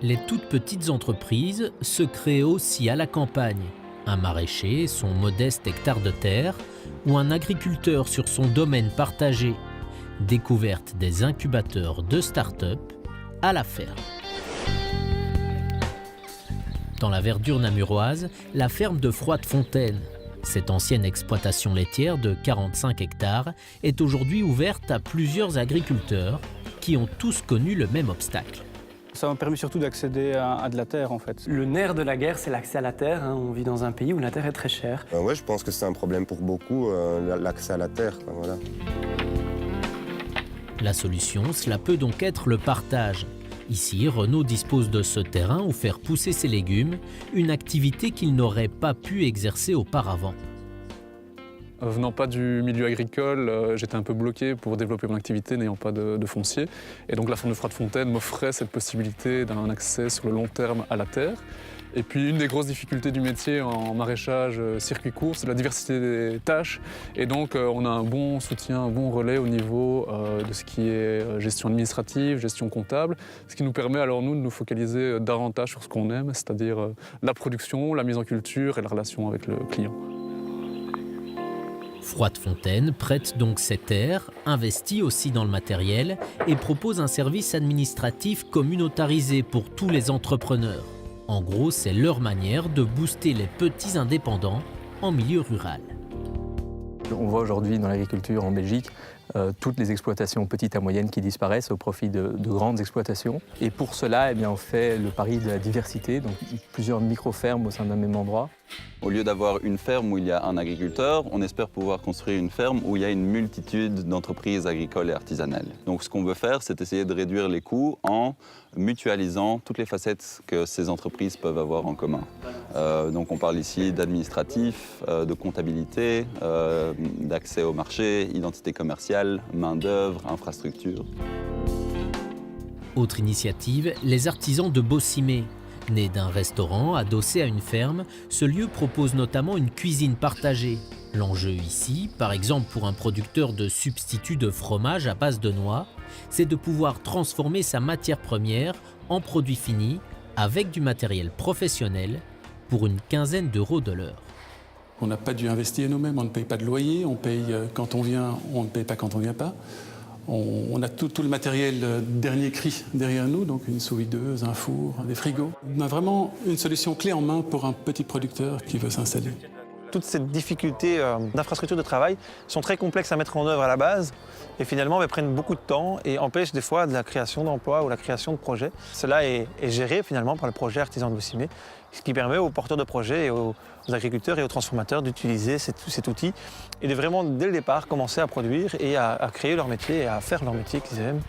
Les toutes petites entreprises se créent aussi à la campagne. Un maraîcher, son modeste hectare de terre, ou un agriculteur sur son domaine partagé. Découverte des incubateurs de start-up à la ferme. Dans la verdure namuroise, la ferme de Froide-Fontaine. Cette ancienne exploitation laitière de 45 hectares est aujourd'hui ouverte à plusieurs agriculteurs qui ont tous connu le même obstacle. Ça m'a permis surtout d'accéder à de la terre, en fait. Le nerf de la guerre, c'est l'accès à la terre. On vit dans un pays où la terre est très chère. Ouais, je pense que c'est un problème pour beaucoup, l'accès à la terre. Voilà. La solution, cela peut donc être le partage. Ici, Renaud dispose de ce terrain où faire pousser ses légumes, une activité qu'il n'aurait pas pu exercer auparavant. Venant pas du milieu agricole, j'étais un peu bloqué pour développer mon activité n'ayant pas de foncier. Et donc la ferme de Froide-Fontaine m'offrait cette possibilité d'un accès sur le long terme à la terre. Et puis une des grosses difficultés du métier en maraîchage circuit court, c'est la diversité des tâches. Et donc on a un bon soutien, un bon relais au niveau de ce qui est gestion administrative, gestion comptable, ce qui nous permet alors nous de nous focaliser davantage sur ce qu'on aime, c'est-à-dire la production, la mise en culture et la relation avec le client. Froide-Fontaine prête donc ses terres, investit aussi dans le matériel et propose un service administratif communautarisé pour tous les entrepreneurs. En gros, c'est leur manière de booster les petits indépendants en milieu rural. On voit aujourd'hui dans l'agriculture en Belgique toutes les exploitations petites à moyennes qui disparaissent au profit de grandes exploitations. Et pour cela, on fait le pari de la diversité, donc plusieurs micro-fermes au sein d'un même endroit. Au lieu d'avoir une ferme où il y a un agriculteur, on espère pouvoir construire une ferme où il y a une multitude d'entreprises agricoles et artisanales. Donc ce qu'on veut faire, c'est essayer de réduire les coûts en mutualisant toutes les facettes que ces entreprises peuvent avoir en commun. Donc on parle ici d'administratif, de comptabilité, d'accès au marché, identité commerciale, main-d'œuvre, infrastructure. Autre initiative, les artisans de Beaucimé. Né d'un restaurant adossé à une ferme, ce lieu propose notamment une cuisine partagée. L'enjeu ici, par exemple pour un producteur de substituts de fromage à base de noix, c'est de pouvoir transformer sa matière première en produit fini avec du matériel professionnel pour une quinzaine d'euros de l'heure. On n'a pas dû investir nous-mêmes, on ne paye pas de loyer, on paye quand on vient, on ne paye pas quand on ne vient pas. On a tout le matériel dernier cri derrière nous, donc une sous-videuse, un four, des frigos. On a vraiment une solution clé en main pour un petit producteur qui veut s'installer. Toutes ces difficultés d'infrastructure de travail sont très complexes à mettre en œuvre à la base et finalement prennent beaucoup de temps et empêchent des fois de la création d'emplois ou la création de projets. Cela est géré finalement par le projet Artisan de Beaucimé, ce qui permet aux porteurs de projets et aux agriculteurs et aux transformateurs d'utiliser cet outil et de vraiment dès le départ commencer à produire et à créer leur métier et à faire leur métier qu'ils aiment.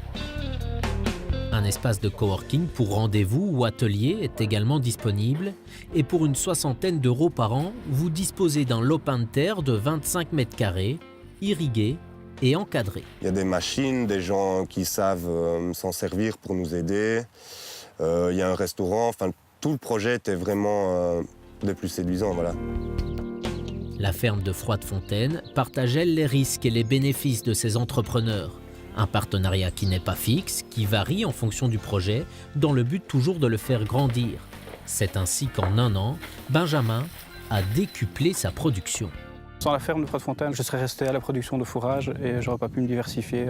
Un espace de coworking pour rendez-vous ou atelier est également disponible et pour une soixantaine d'euros par an, vous disposez d'un lopin de terre de 25 mètres carrés, irrigué et encadré. Il y a des machines, des gens qui savent s'en servir pour nous aider. Il y a un restaurant, enfin tout le projet était vraiment des plus séduisants. Voilà. La ferme de Froide-Fontaine partage elle les risques et les bénéfices de ses entrepreneurs. Un partenariat qui n'est pas fixe, qui varie en fonction du projet, dans le but toujours de le faire grandir. C'est ainsi qu'en un an, Benjamin a décuplé sa production. Sans la ferme de Froide-Fontaine, je serais resté à la production de fourrage et j'aurais pas pu me diversifier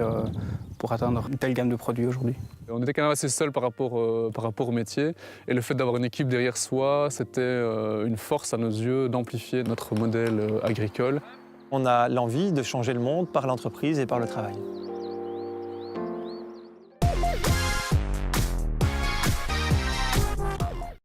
pour atteindre une telle gamme de produits aujourd'hui. On était quand même assez seuls par rapport au métier et le fait d'avoir une équipe derrière soi, c'était une force à nos yeux d'amplifier notre modèle agricole. On a l'envie de changer le monde par l'entreprise et par le travail.